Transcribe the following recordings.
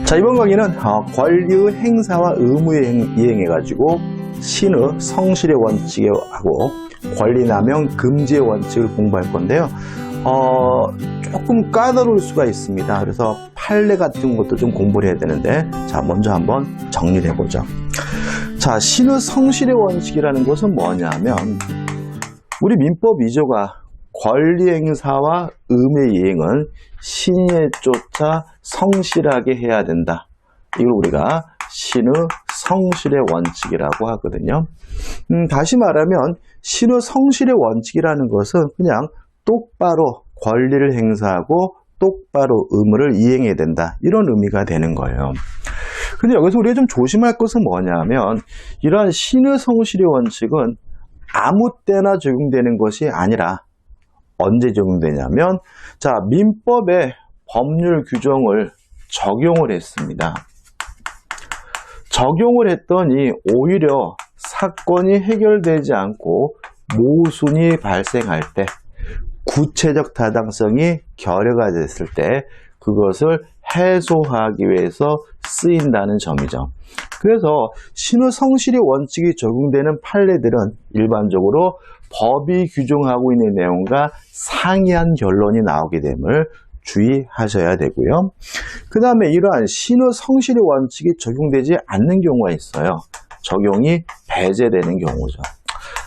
자, 이번 강의는 권리의 행사와 의무에 이행해가지고 신의 성실의 원칙하고 권리남용 금지의 원칙을 공부할 건데요. 조금 까다로울 수가 있습니다. 그래서 판례 같은 것도 좀 공부를 해야 되는데, 자, 먼저 한번 정리를 해보죠. 자, 신의 성실의 원칙이라는 것은 뭐냐면, 우리 민법 2조가 권리 행사와 의무의 이행은 신에 쫓아 성실하게 해야 된다. 이걸 우리가 신의 성실의 원칙이라고 하거든요. 다시 말하면 신의 성실의 원칙이라는 것은 그냥 똑바로 권리를 행사하고 똑바로 의무를 이행해야 된다. 이런 의미가 되는 거예요. 근데 여기서 우리가 좀 조심할 것은 뭐냐면, 이러한 신의 성실의 원칙은 아무 때나 적용되는 것이 아니라 언제 적용되냐면, 자, 민법의 법률 규정을 적용을 했습니다. 적용을 했더니 오히려 사건이 해결되지 않고 모순이 발생할 때, 구체적 타당성이 결여가 됐을 때 그것을 해소하기 위해서 쓰인다는 점이죠. 그래서 신의 성실의 원칙이 적용되는 판례들은 일반적으로 법이 규정하고 있는 내용과 상이한 결론이 나오게 됨을 주의하셔야 되고요. 그 다음에 이러한 신의 성실의 원칙이 적용되지 않는 경우가 있어요. 적용이 배제되는 경우죠.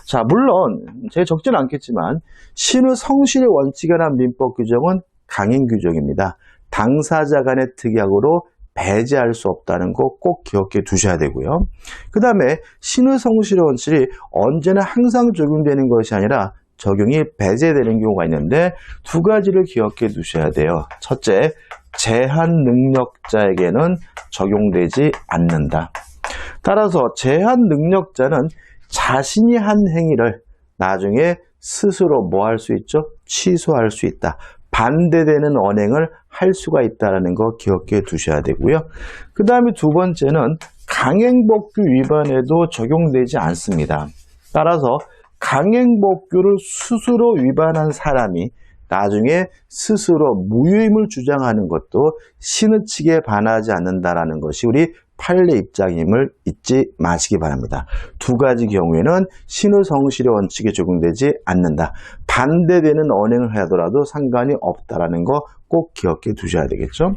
자, 물론 제가 적지는 않겠지만 신의 성실의 원칙이라는 민법 규정은 강행 규정입니다. 당사자 간의 특약으로 배제할 수 없다는 거 꼭 기억해 두셔야 되고요. 그 다음에 신의 성실의 원칙이 언제나 항상 적용되는 것이 아니라 적용이 배제되는 경우가 있는데, 두 가지를 기억해 두셔야 돼요. 첫째, 제한 능력자에게는 적용되지 않는다. 따라서 제한 능력자는 자신이 한 행위를 나중에 스스로 뭐 할 수 있죠? 취소할 수 있다. 반대되는 언행을 할 수가 있다는 거 기억해 두셔야 되고요. 그 다음에 두 번째는 강행법규 위반에도 적용되지 않습니다. 따라서 강행법규를 스스로 위반한 사람이 나중에 스스로 무효임을 주장하는 것도 신의 측에 반하지 않는다라는 것이 우리 판례 입장임을 잊지 마시기 바랍니다. 두 가지 경우에는 신의 성실의 원칙에 적용되지 않는다. 반대되는 언행을 하더라도 상관이 없다라는 거 꼭 기억해 두셔야 되겠죠.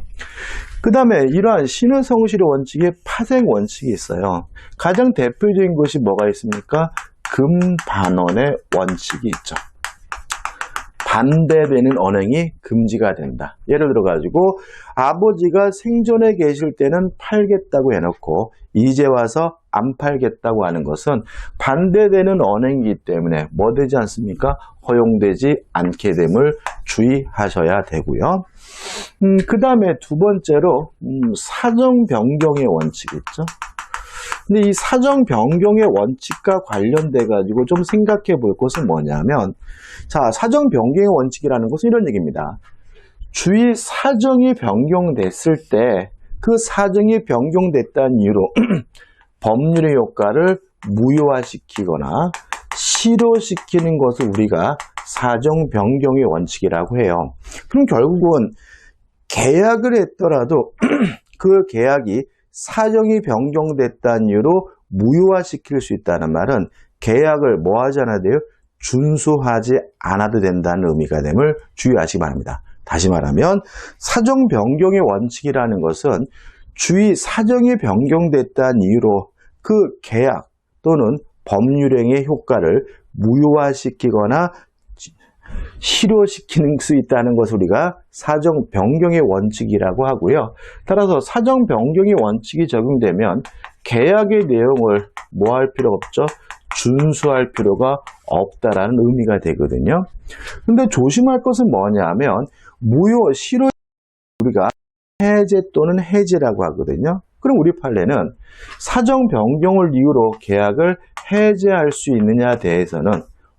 그 다음에 이러한 신의 성실의 원칙에 파생 원칙이 있어요. 가장 대표적인 것이 뭐가 있습니까? 금반원의 원칙이 있죠. 반대되는 언행이 금지가 된다. 예를 들어 가지고 아버지가 생전에 계실 때는 팔겠다고 해놓고 이제 와서 안 팔겠다고 하는 것은 반대되는 언행이기 때문에 뭐 되지 않습니까? 허용되지 않게 됨을 주의하셔야 되고요. 그 다음에 두 번째로 사정 변경의 원칙이 있죠. 근데 이 사정 변경의 원칙과 관련돼 가지고 좀 생각해 볼 것은 뭐냐면, 자, 사정 변경의 원칙이라는 것은 이런 얘기입니다. 주의 사정이 변경됐을 때 그 사정이 변경됐다는 이유로 법률의 효과를 무효화시키거나 실효시키는 것을 우리가 사정 변경의 원칙이라고 해요. 그럼 결국은 계약을 했더라도 그 계약이 사정이 변경됐다는 이유로 무효화시킬 수 있다는 말은 계약을 뭐 하지 않아도 돼요? 준수하지 않아도 된다는 의미가 됨을 주의하시기 바랍니다. 다시 말하면 사정 변경의 원칙이라는 것은 주의 사정이 변경됐다는 이유로 그 계약 또는 법률행위의 효과를 무효화시키거나 실효시키는 수 있다는 것을 우리가 사정 변경의 원칙이라고 하고요. 따라서 사정 변경의 원칙이 적용되면 계약의 내용을 뭐 할 필요가 없죠? 준수할 필요가 없다라는 의미가 되거든요. 근데 조심할 것은 뭐냐면 무효, 실효 우리가 해제 또는 해지라고 하거든요. 그럼 우리 판례는 사정 변경을 이유로 계약을 해제할 수 있느냐에 대해서는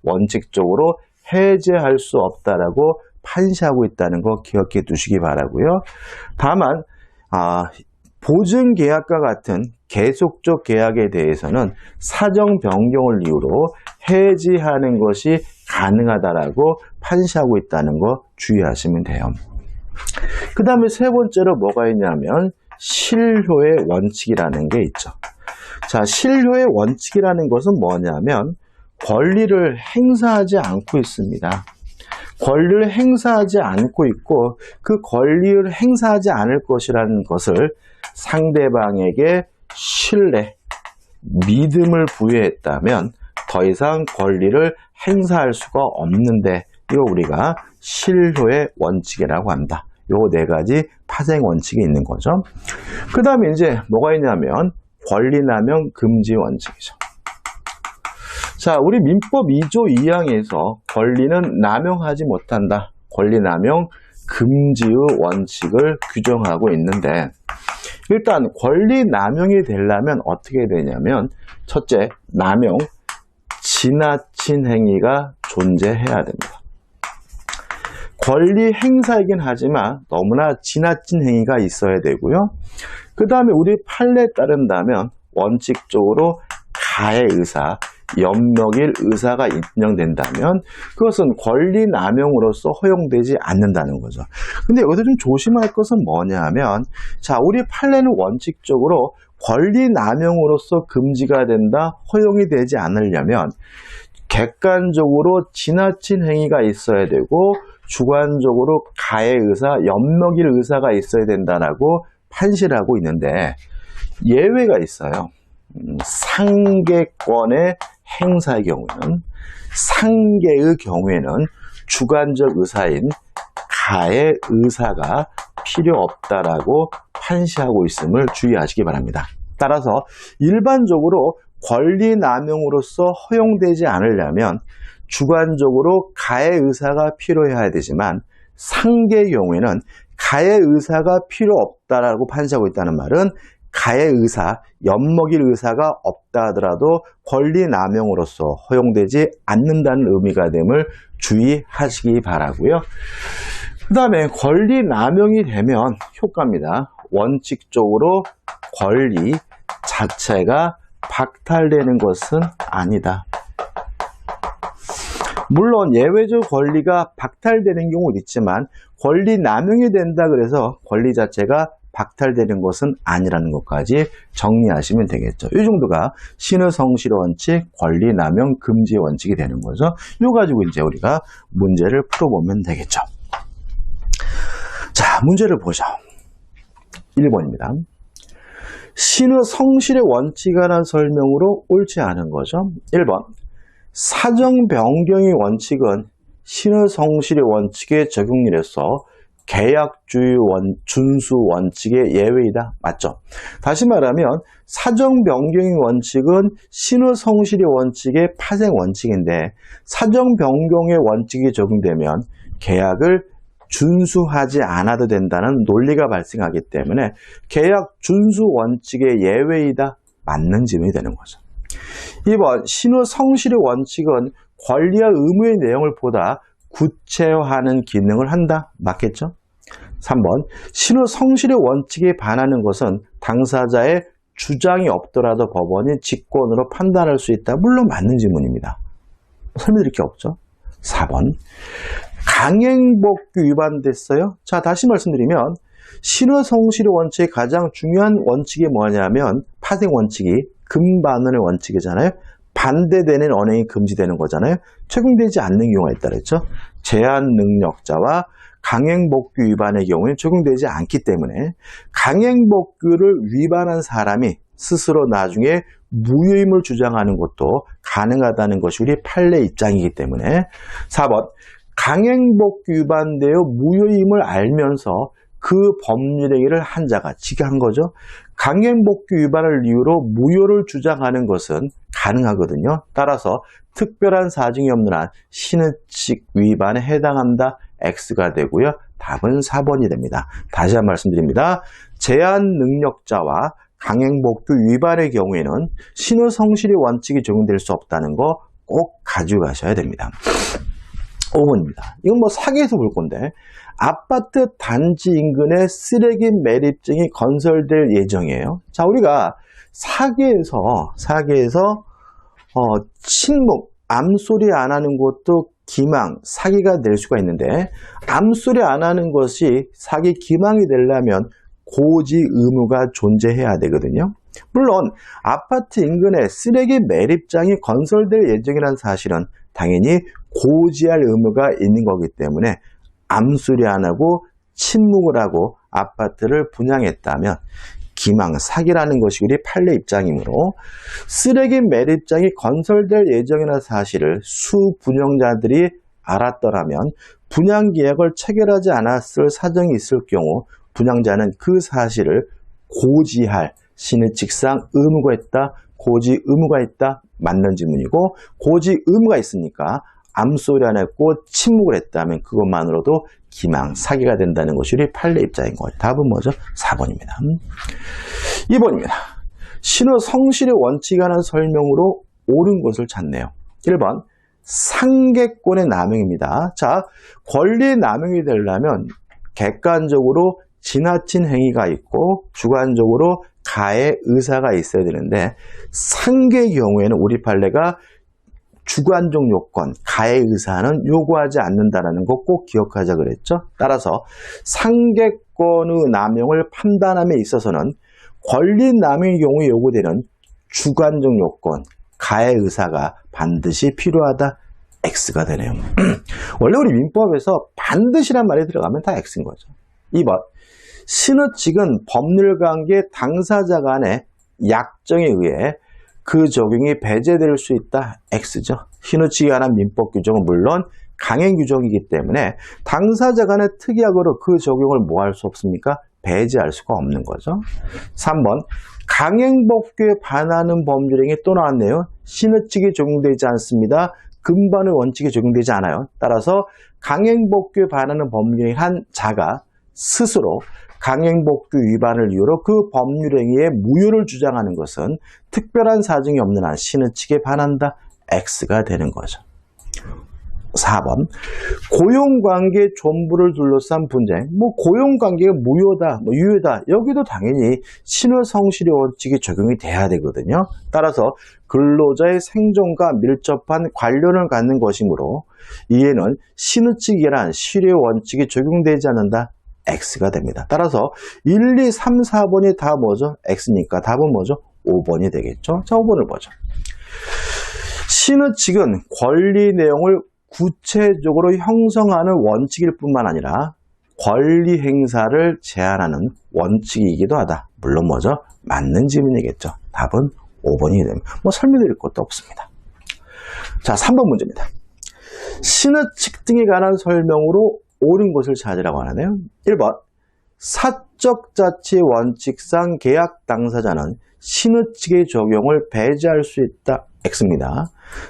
원칙적으로 해제할 수 없다라고 판시하고 있다는 거 기억해 두시기 바라고요. 다만 보증계약과 같은 계속적 계약에 대해서는 사정 변경을 이유로 해지하는 것이 가능하다라고 판시하고 있다는 거 주의하시면 돼요. 그 다음에 세 번째로 뭐가 있냐면 실효의 원칙이라는 게 있죠. 자, 실효의 원칙이라는 것은 뭐냐면 권리를 행사하지 않고 있습니다. 권리를 행사하지 않고 있고 그 권리를 행사하지 않을 것이라는 것을 상대방에게 신뢰, 믿음을 부여했다면 더 이상 권리를 행사할 수가 없는데 이거 우리가 실효의 원칙이라고 한다. 요 네 가지 파생 원칙이 있는 거죠. 그 다음에 이제 뭐가 있냐면 권리남용 금지 원칙이죠. 자, 우리 민법 2조 2항에서 권리는 남용하지 못한다. 권리남용 금지의 원칙을 규정하고 있는데 일단 권리남용이 되려면 어떻게 되냐면 첫째, 남용, 지나친 행위가 존재해야 됩니다. 권리 행사이긴 하지만 너무나 지나친 행위가 있어야 되고요. 그 다음에 우리 판례에 따른다면 원칙적으로 가해 의사, 연명일 의사가 인정된다면 그것은 권리 남용으로서 허용되지 않는다는 거죠. 근데 여기서 좀 조심할 것은 뭐냐면 자, 우리 판례는 원칙적으로 권리 남용으로서 금지가 된다, 허용이 되지 않으려면 객관적으로 지나친 행위가 있어야 되고 주관적으로 가해 의사, 연명일 의사가 있어야 된다라고 판시하고 있는데 예외가 있어요. 상계권의 행사의 경우에는 상계의 경우에는 주관적 의사인 가해 의사가 필요 없다라고 판시하고 있음을 주의하시기 바랍니다. 따라서 일반적으로 권리 남용으로서 허용되지 않으려면 주관적으로 가해 의사가 필요해야 되지만 상계의 경우에는 가해 의사가 필요 없다라고 판시하고 있다는 말은 가해 의사, 엿먹일 의사가 없다 하더라도 권리 남용으로서 허용되지 않는다는 의미가 됨을 주의하시기 바라고요. 그 다음에 권리 남용이 되면 효과입니다. 원칙적으로 권리 자체가 박탈되는 것은 아니다. 물론 예외적 권리가 박탈되는 경우도 있지만 권리 남용이 된다 그래서 권리 자체가 박탈되는 것은 아니라는 것까지 정리하시면 되겠죠. 이 정도가 신의 성실 원칙, 권리 남용 금지 원칙이 되는 거죠. 이거 가지고 이제 우리가 문제를 풀어보면 되겠죠. 자, 문제를 보죠. 1번입니다. 신의 성실의 원칙에 관한 설명으로 옳지 않은 거죠. 1번. 사정 변경의 원칙은 신의 성실의 원칙에 적용이라서 계약주의 준수 원칙의 예외이다. 맞죠? 다시 말하면 사정 변경의 원칙은 신의 성실의 원칙의 파생 원칙인데 사정 변경의 원칙이 적용되면 계약을 준수하지 않아도 된다는 논리가 발생하기 때문에 계약 준수 원칙의 예외이다. 맞는 질문이 되는 거죠. 2번, 신의 성실의 원칙은 권리와 의무의 내용을 보다 구체화하는 기능을 한다. 맞겠죠? 3번, 신의 성실의 원칙에 반하는 것은 당사자의 주장이 없더라도 법원이 직권으로 판단할 수 있다. 물론 맞는 질문입니다. 설명드릴 게 없죠. 4번, 강행법규 위반됐어요? 자, 다시 말씀드리면 신의 성실의 원칙의 가장 중요한 원칙이 뭐냐면 파생 원칙이 금반원의 원칙이잖아요. 반대되는 언행이 금지되는 거잖아요. 적용되지 않는 경우가 있다 그랬죠. 제한 능력자와 강행법규 위반의 경우에 적용되지 않기 때문에 강행법규를 위반한 사람이 스스로 나중에 무효임을 주장하는 것도 가능하다는 것이 우리 판례 입장이기 때문에 4번, 강행법규 위반되어 무효임을 알면서 그 법률 행위를 한 자가 지가 한 거죠. 강행법규 위반을 이유로 무효를 주장하는 것은 가능하거든요. 따라서 특별한 사정이 없는 한 신의칙 위반에 해당한다. X가 되고요. 답은 4번이 됩니다. 다시 한 번 말씀드립니다. 제한 능력자와 강행법규 위반의 경우에는 신의 성실의 원칙이 적용될 수 없다는 거 꼭 가지고 가셔야 됩니다. 5번입니다. 이건 뭐 사기에서 볼 건데 아파트 단지 인근에 쓰레기 매립증이 건설될 예정이에요. 자, 우리가 사기에서 침묵, 암소리 안 하는 것도 기망, 사기가 될 수가 있는데 암소리 안 하는 것이 사기 기망이 되려면 고지 의무가 존재해야 되거든요. 물론 아파트 인근에 쓰레기 매립장이 건설될 예정이라는 사실은 당연히 고지할 의무가 있는 거기 때문에 암수리 안 하고 침묵을 하고 아파트를 분양했다면 기망사기라는 것이 우리 판례 입장이므로 쓰레기 매립장이 건설될 예정이라는 사실을 수분양자들이 알았더라면 분양계약을 체결하지 않았을 사정이 있을 경우 분양자는 그 사실을 고지할 신의칙상 의무가 있다, 고지 의무가 있다, 맞는 질문이고 고지 의무가 있으니까 암소리 안 했고 침묵을 했다면 그것만으로도 기망사기가 된다는 것이 우리 판례 입장인 거예요. 답은 뭐죠? 4번입니다. 2번입니다. 신의 성실의 원칙에 관한 설명으로 옳은 것을 찾네요. 1번 상계권의 남용입니다. 자, 권리 남용이 되려면 객관적으로 지나친 행위가 있고 주관적으로 가해 의사가 있어야 되는데 상계의 경우에는 우리 판례가 주관적 요건, 가해 의사는 요구하지 않는다는 거 꼭 기억하자 그랬죠. 따라서 상계권의 남용을 판단함에 있어서는 권리 남용의 경우에 요구되는 주관적 요건, 가해 의사가 반드시 필요하다. X가 되네요. 원래 우리 민법에서 반드시란 말이 들어가면 다 X인 거죠. 2번 신의칙은 법률관계 당사자 간의 약정에 의해 그 적용이 배제될 수 있다. X죠. 신의칙에 관한 민법 규정은 물론 강행 규정이기 때문에 당사자 간의 특약으로 그 적용을 뭐 할 수 없습니까? 배제할 수가 없는 거죠. 3번 강행법규에 반하는 법률행위 또 나왔네요. 신의칙이 적용되지 않습니다. 근반의 원칙이 적용되지 않아요. 따라서 강행법규에 반하는 법률행위 한 자가 스스로 강행법규 위반을 이유로 그 법률행위의 무효를 주장하는 것은 특별한 사정이 없는 한 신의칙에 반한다. X가 되는 거죠. 4번 고용관계 존부를 둘러싼 분쟁. 고용관계가 무효다, 유효다. 여기도 당연히 신의성실의 원칙이 적용이 돼야 되거든요. 따라서 근로자의 생존과 밀접한 관련을 갖는 것이므로 이에는 신의칙이란 실의 원칙이 적용되지 않는다. X가 됩니다. 따라서 1, 2, 3, 4번이 다 뭐죠? X니까 답은 뭐죠? 5번이 되겠죠. 자, 5번을 보죠. 신의칙은 권리 내용을 구체적으로 형성하는 원칙일 뿐만 아니라 권리 행사를 제한하는 원칙이기도 하다. 물론 뭐죠? 맞는 질문이겠죠. 답은 5번이 됩니다. 설명드릴 것도 없습니다. 자, 3번 문제입니다. 신의칙 등에 관한 설명으로 옳은 것을 찾으라고 하네요. 1번 사적자치 원칙상 계약 당사자는 신의칙의 적용을 배제할 수 있다. X입니다.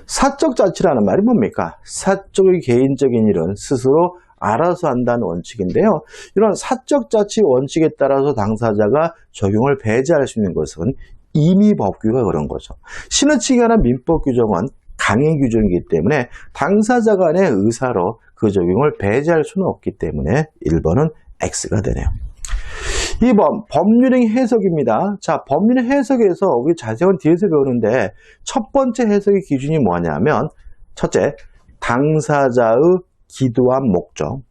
사적자치라는 말이 뭡니까? 사적의 개인적인 일은 스스로 알아서 한다는 원칙인데요. 이런 사적자치 원칙에 따라서 당사자가 적용을 배제할 수 있는 것은 임의 법규가 그런 거죠. 신의칙에 관한 민법 규정은 강행 규정이기 때문에 당사자 간의 의사로 그 적용을 배제할 수는 없기 때문에 1번은 X가 되네요. 2번 법률행 해석입니다. 자, 법률 해석에서 우리 자세한 뒤에서 배우는데 첫 번째 해석의 기준이 뭐냐면 첫째, 당사자의 기도한 목적,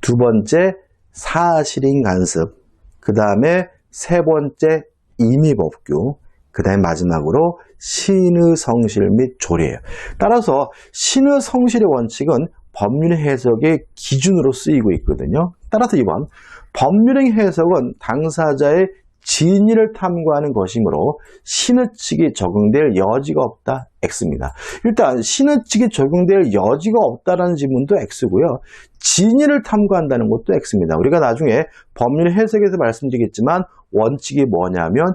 두 번째, 사실인 간섭, 그 다음에 세 번째, 임의법규, 그 다음에 마지막으로 신의 성실 및 조례예요. 따라서 신의 성실의 원칙은 법률 해석의 기준으로 쓰이고 있거든요. 따라서 2번 법률행 해석은 당사자의 진위를 탐구하는 것이므로 신의칙이 적용될 여지가 없다. X입니다. 일단 신의칙이 적용될 여지가 없다라는 지문도 X고요. 진위를 탐구한다는 것도 X입니다. 우리가 나중에 법률 해석에서 말씀드리겠지만 원칙이 뭐냐면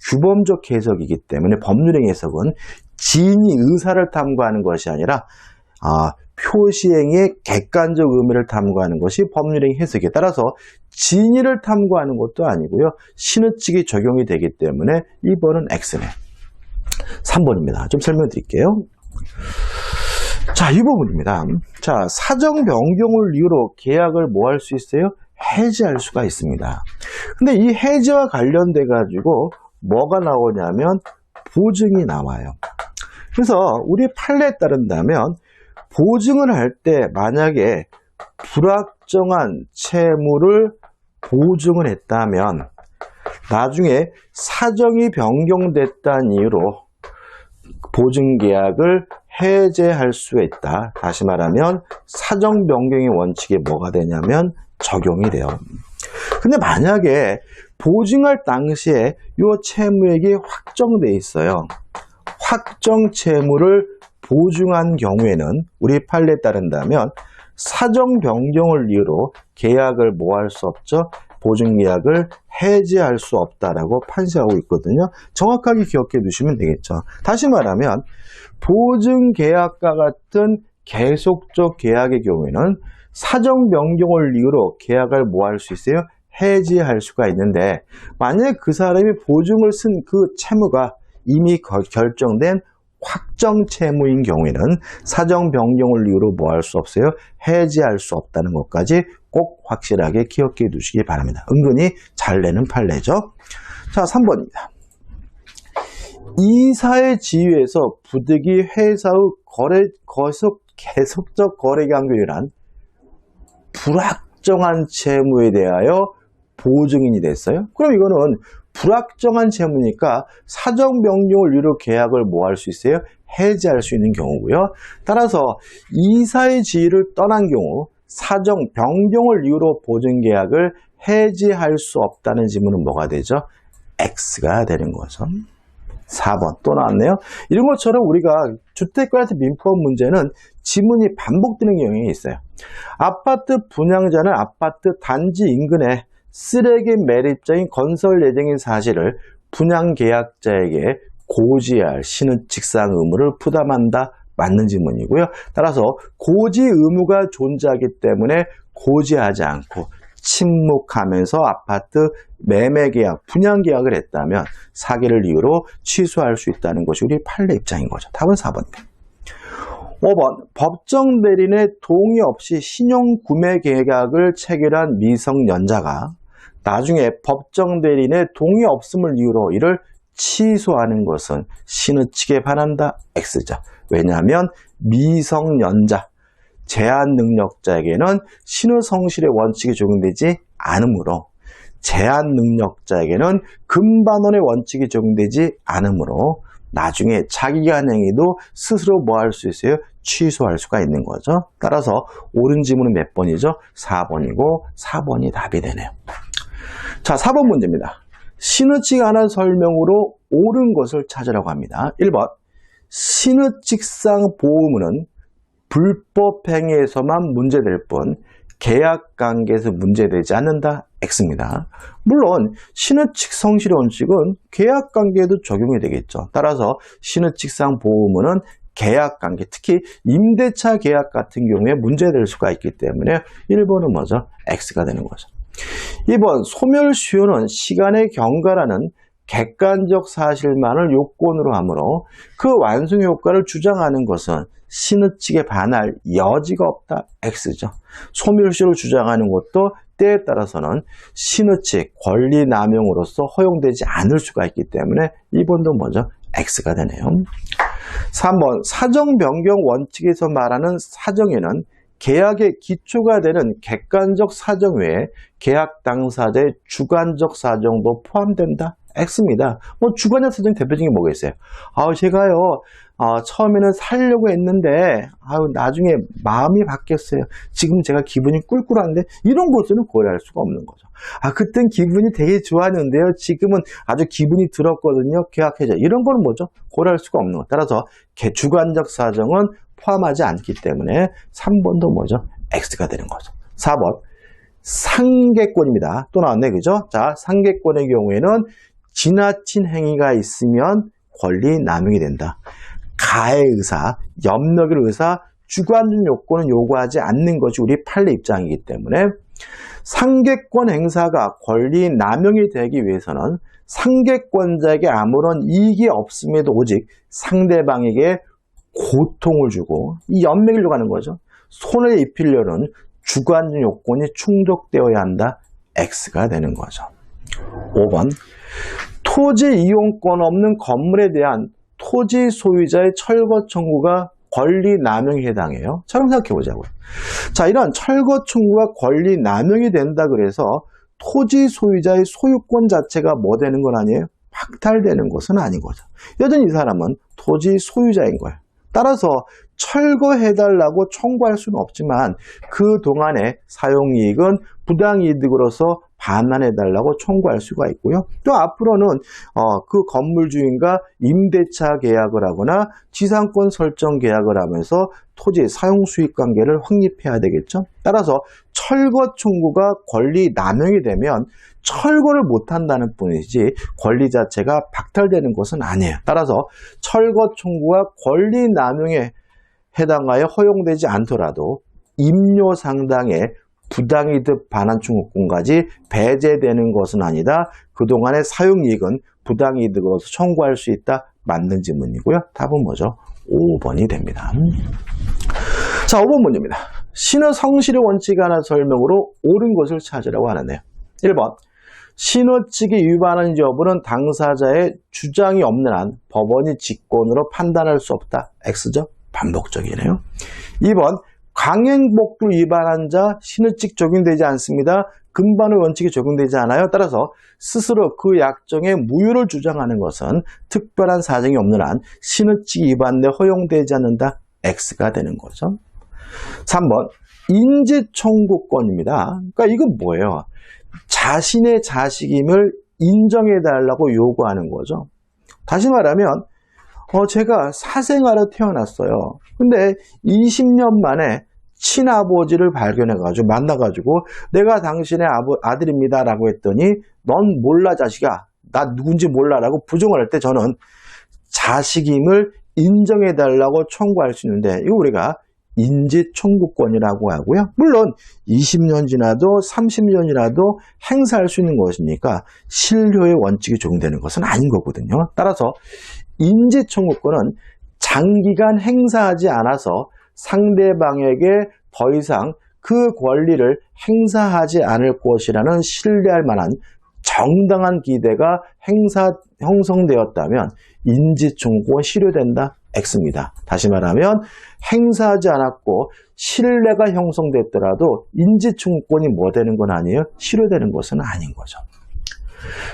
규범적 해석이기 때문에 법률행 해석은 진위 의사를 탐구하는 것이 아니라 표시행위의 객관적 의미를 탐구하는 것이 법률행 해석에 따라서 진위를 탐구하는 것도 아니고요. 신의칙이 적용이 되기 때문에 2번은 X네. 3번입니다. 좀 설명드릴게요. 자, 이 부분입니다. 자, 사정 변경을 이유로 계약을 뭐 할 수 있어요? 해지할 수가 있습니다. 근데 이 해지와 관련돼 가지고 뭐가 나오냐면 보증이 나와요. 그래서 우리 판례에 따른다면 보증을 할 때 만약에 불확정한 채무를 보증을 했다면 나중에 사정이 변경됐다는 이유로 보증계약을 해제할 수 있다. 다시 말하면 사정 변경의 원칙이 뭐가 되냐면 적용이 돼요. 근데 만약에 보증할 당시에 이 채무액이 확정돼 있어요. 확정 채무를 보증한 경우에는 우리 판례에 따른다면 사정 변경을 이유로 계약을 뭐 할 수 없죠? 보증계약을 해지할 수 없다라고 판시하고 있거든요. 정확하게 기억해 두시면 되겠죠. 다시 말하면 보증계약과 같은 계속적 계약의 경우에는 사정 변경을 이유로 계약을 뭐 할 수 있어요? 해지할 수가 있는데 만약에 그 사람이 보증을 쓴 그 채무가 이미 결정된 확정 채무인 경우에는 사정 변경을 이유로 뭐 할 수 없어요? 해지할 수 없다는 것까지 꼭 확실하게 기억해 두시기 바랍니다. 은근히 잘 내는 판례죠. 자, 3번입니다. 이사의 지위에서 부득이 회사의 계속적 거래 강요란 불확정한 채무에 대하여 보증인이 됐어요. 그럼 이거는 불확정한 채무니까 사정 변경을 이유로 계약을 뭐 할 수 있어요? 해지할 수 있는 경우고요. 따라서 이사의 지위를 떠난 경우 사정 변경을 이유로 보증계약을 해지할 수 없다는 지문은 뭐가 되죠? X가 되는 거죠. 4번 또 나왔네요. 이런 것처럼 우리가 주택관리세 민법 문제는 지문이 반복되는 경향이 있어요. 아파트 분양자는 아파트 단지 인근에 쓰레기 매립자인 건설 예정인 사실을 분양계약자에게 고지할 신의칙상 의무를 부담한다. 맞는 지문이고요. 따라서 고지 의무가 존재하기 때문에 고지하지 않고 침묵하면서 아파트 매매계약, 분양계약을 했다면 사기를 이유로 취소할 수 있다는 것이 우리 판례 입장인 거죠. 답은 4번입니다. 5번 법정 대리인의 동의 없이 신용구매계약을 체결한 미성년자가 나중에 법정 대리인의 동의 없음을 이유로 이를 취소하는 것은 신의칙에 반한다. X죠. 왜냐하면 미성년자, 제한 능력자에게는 신의성실의 원칙이 적용되지 않으므로 제한 능력자에게는 금반원의 원칙이 적용되지 않으므로 나중에 자기가 한 행위도 스스로 뭐 할 수 있어요? 취소할 수가 있는 거죠. 따라서 옳은 지문은 몇 번이죠? 4번이고 4번이 답이 되네요. 자, 4번 문제입니다. 신의칙 안한 설명으로 옳은 것을 찾으라고 합니다. 1번 신의칙상 보호문은 불법행위에서만 문제될 뿐 계약관계에서 문제되지 않는다. X입니다. 물론 신의칙 성실의 원칙은 계약관계에도 적용이 되겠죠. 따라서 신의칙상 보호문은 계약관계, 특히 임대차 계약 같은 경우에 문제될 수가 있기 때문에 1번은 뭐죠? X가 되는 거죠. 2번 소멸시효는 시간의 경과라는 객관적 사실만을 요건으로 하므로 그 완성 효과를 주장하는 것은 신의칙에 반할 여지가 없다. X죠. 소멸시효를 주장하는 것도 때에 따라서는 신의칙, 권리 남용으로서 허용되지 않을 수가 있기 때문에 2번도 먼저 X가 되네요. 3번 사정 변경 원칙에서 말하는 사정에는 계약의 기초가 되는 객관적 사정 외에 계약 당사자의 주관적 사정도 포함된다. X입니다. 뭐 주관적 사정 대표적인 게 뭐가 있어요? 제가요 처음에는 살려고 했는데 나중에 마음이 바뀌었어요. 지금 제가 기분이 꿀꿀한데 이런 것들은 고려할 수가 없는 거죠. 그땐 기분이 되게 좋았는데요. 지금은 아주 기분이 들었거든요. 계약해줘. 이런 거는 뭐죠? 고려할 수가 없는 거. 따라서 주관적 사정은 포함하지 않기 때문에 3번도 뭐죠? X가 되는 거죠. 4번 상계권입니다. 또 나왔네, 그죠? 자, 상계권의 경우에는 지나친 행위가 있으면 권리 남용이 된다. 가해 의사, 염려의 의사, 주관적 요건은 요구하지 않는 것이 우리 판례 입장이기 때문에 상계권 행사가 권리 남용이 되기 위해서는 상계권자에게 아무런 이익이 없음에도 오직 상대방에게 고통을 주고 이 연맥을 요구하는 거죠. 손을 입히려는 주관적 요건이 충족되어야 한다. X가 되는 거죠. 5번 토지 이용권 없는 건물에 대한 토지 소유자의 철거 청구가 권리 남용에 해당해요. 자, 그럼 생각해 보자고요. 자, 이런 철거 청구가 권리 남용이 된다 그래서 토지 소유자의 소유권 자체가 뭐 되는 건 아니에요? 박탈되는 것은 아닌 거죠. 여전히 이 사람은 토지 소유자인 거예요. 따라서 철거해달라고 청구할 수는 없지만 그동안의 사용이익은 부당이득으로서 반환해달라고 청구할 수가 있고요. 또 앞으로는 그 건물 주인과 임대차 계약을 하거나 지상권 설정 계약을 하면서 토지 사용 수익 관계를 확립해야 되겠죠. 따라서 철거 청구가 권리 남용이 되면 철거를 못한다는 뿐이지 권리 자체가 박탈되는 것은 아니에요. 따라서 철거 청구가 권리 남용에 해당하여 허용되지 않더라도 임료 상당의 부당이득 반환 청구권까지 배제되는 것은 아니다. 그동안의 사용이익은 부당이득으로서 청구할 수 있다. 맞는 질문이고요. 답은 뭐죠? 5번이 됩니다. 자, 5번 문제입니다. 신의 성실의 원칙에 관한 설명으로 옳은 것을 찾으라고 하는데요. 1번 신호측이 위반한 여부는 당사자의 주장이 없는 한 법원이 직권으로 판단할 수 없다. X죠? 반복적이네요. 2번 강행복도 위반한 자 신의칙 적용되지 않습니다. 금반의 원칙이 적용되지 않아요. 따라서 스스로 그 약정의 무효를 주장하는 것은 특별한 사정이 없는 한 신의칙 위반에 허용되지 않는다. X가 되는 거죠. 3번 인지청구권입니다. 그러니까 이건 뭐예요? 자신의 자식임을 인정해달라고 요구하는 거죠. 다시 말하면 제가 사생아로 태어났어요. 근데 20년 만에 친아버지를 발견해가지고 만나가지고 내가 당신의 아들입니다 라고 했더니 넌 몰라 자식아, 나 누군지 몰라 라고 부정을 할 때 저는 자식임을 인정해달라고 청구할 수 있는데 이거 우리가 인지청구권이라고 하고요. 물론 20년 지나도 30년 지나도 행사할 수 있는 것이니까 실효의 원칙이 적용되는 것은 아닌 거거든요. 따라서 인지청구권은 장기간 행사하지 않아서 상대방에게 더 이상 그 권리를 행사하지 않을 것이라는 신뢰할 만한 정당한 기대가 형성되었다면 인지청구권 실효된다. X입니다. 다시 말하면 행사하지 않았고 신뢰가 형성됐더라도 인지청구권이 뭐 되는 건 아니에요? 실효되는 것은 아닌 거죠.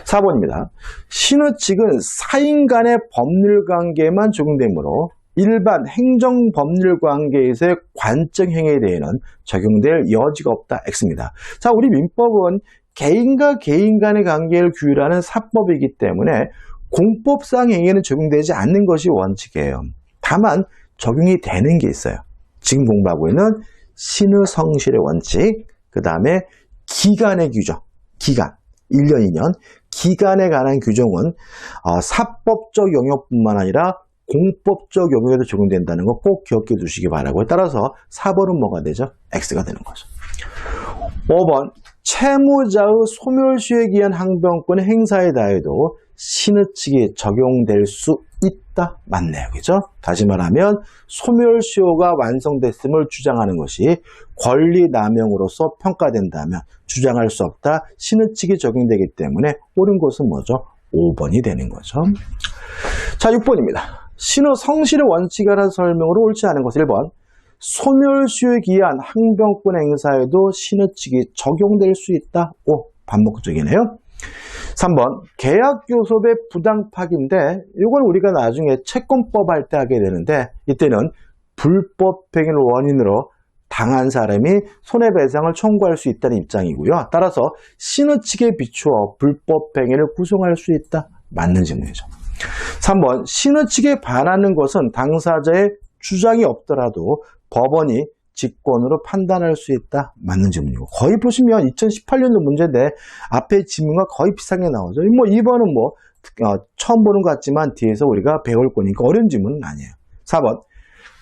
4번입니다. 신의칙은 사인 간의 법률 관계만 적용되므로 일반 행정법률 관계에서의 관적 행위에 대해서는 적용될 여지가 없다. X입니다. 자, 우리 민법은 개인과 개인 간의 관계를 규율하는 사법이기 때문에 공법상 행위에는 적용되지 않는 것이 원칙이에요. 다만 적용이 되는 게 있어요. 지금 공부하고 있는 신의 성실의 원칙, 그 다음에 기간의 규정, 기간, 1년, 2년, 기간에 관한 규정은 사법적 영역뿐만 아니라 공법적 영역에도 적용된다는 거 꼭 기억해 두시기 바라고요. 따라서 4번은 뭐가 되죠? X가 되는 거죠. 5번, 채무자의 소멸시효에 기한 항변권 행사에 대해도 신의칙이 적용될 수 있다. 맞네요. 그죠? 다시 말하면 소멸시효가 완성됐음을 주장하는 것이 권리 남용으로서 평가된다면 주장할 수 없다. 신의칙이 적용되기 때문에 옳은 것은 뭐죠? 5번이 되는 거죠. 자, 6번입니다. 신의 성실의 원칙에 관한 설명으로 옳지 않은 것은 1번 소멸시효에 기한 항변권 행사에도 신의칙이 적용될 수 있다. 오, 반복적이네요. 3번 계약교섭의 부당파기인데 이건 우리가 나중에 채권법 할 때 하게 되는데 이때는 불법행위를 원인으로 당한 사람이 손해배상을 청구할 수 있다는 입장이고요. 따라서 신의칙에 비추어 불법행위를 구성할 수 있다. 맞는 질문이죠. 3번 신의칙에 반하는 것은 당사자의 주장이 없더라도 법원이 직권으로 판단할 수 있다. 맞는 질문이고 거의 보시면 2018년도 문제인데 앞에 질문과 거의 비슷하게 나오죠. 뭐 2번은 처음 보는 것 같지만 뒤에서 우리가 배울 거니까 어려운 질문은 아니에요. 4번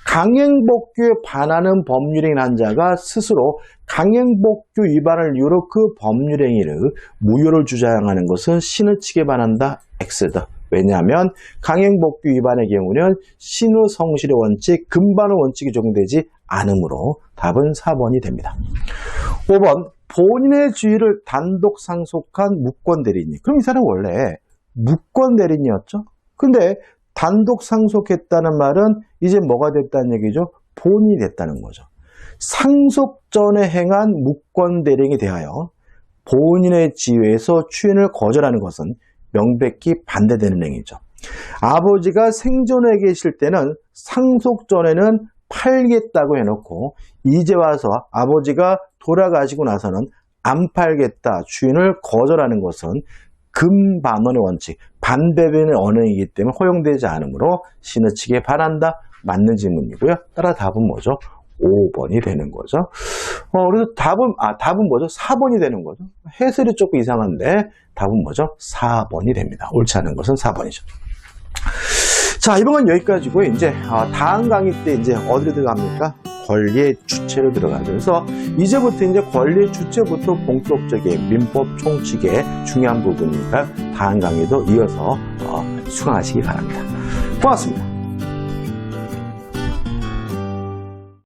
강행복규에 반하는 법률행위 한 자가 스스로 강행복규 위반을 이유로 그 법률행위를 무효를 주장하는 것은 신의칙에 반한다. X다. 왜냐하면 강행복규 위반의 경우는 신의 성실의 원칙, 금반의 원칙이 적용되지 않으므로 답은 4번이 됩니다. 5번 본인의 주의를 단독 상속한 무권대리인이 그럼 이 사람 원래 무권대리인이었죠? 근데 단독 상속했다는 말은 이제 뭐가 됐다는 얘기죠? 본인이 됐다는 거죠. 상속 전에 행한 무권대리인에 대하여 본인의 지위에서 추인을 거절하는 것은 명백히 반대되는 행위죠. 아버지가 생존해 계실 때는 상속 전에는 팔겠다고 해놓고 이제 와서 아버지가 돌아가시고 나서는 안 팔겠다, 추인을 거절하는 것은 금반원의 원칙, 반대변의 언행이기 때문에 허용되지 않으므로 신의치기 바란다. 맞는 질문이고요. 따라 답은 뭐죠? 5번이 되는 거죠. 그래서 답은 뭐죠? 4번이 되는 거죠. 해설이 조금 이상한데 답은 뭐죠? 4번이 됩니다. 옳지 않은 것은 4번이죠. 자, 이번 건 여기까지고요. 이제 다음 강의 때 이제 어디로 들어갑니까? 권리의 주체로 들어가면서 이제부터 이제 권리의 주체부터 본격적인 민법 총칙의 중요한 부분이니까 다음 강의도 이어서 수강하시기 바랍니다. 고맙습니다.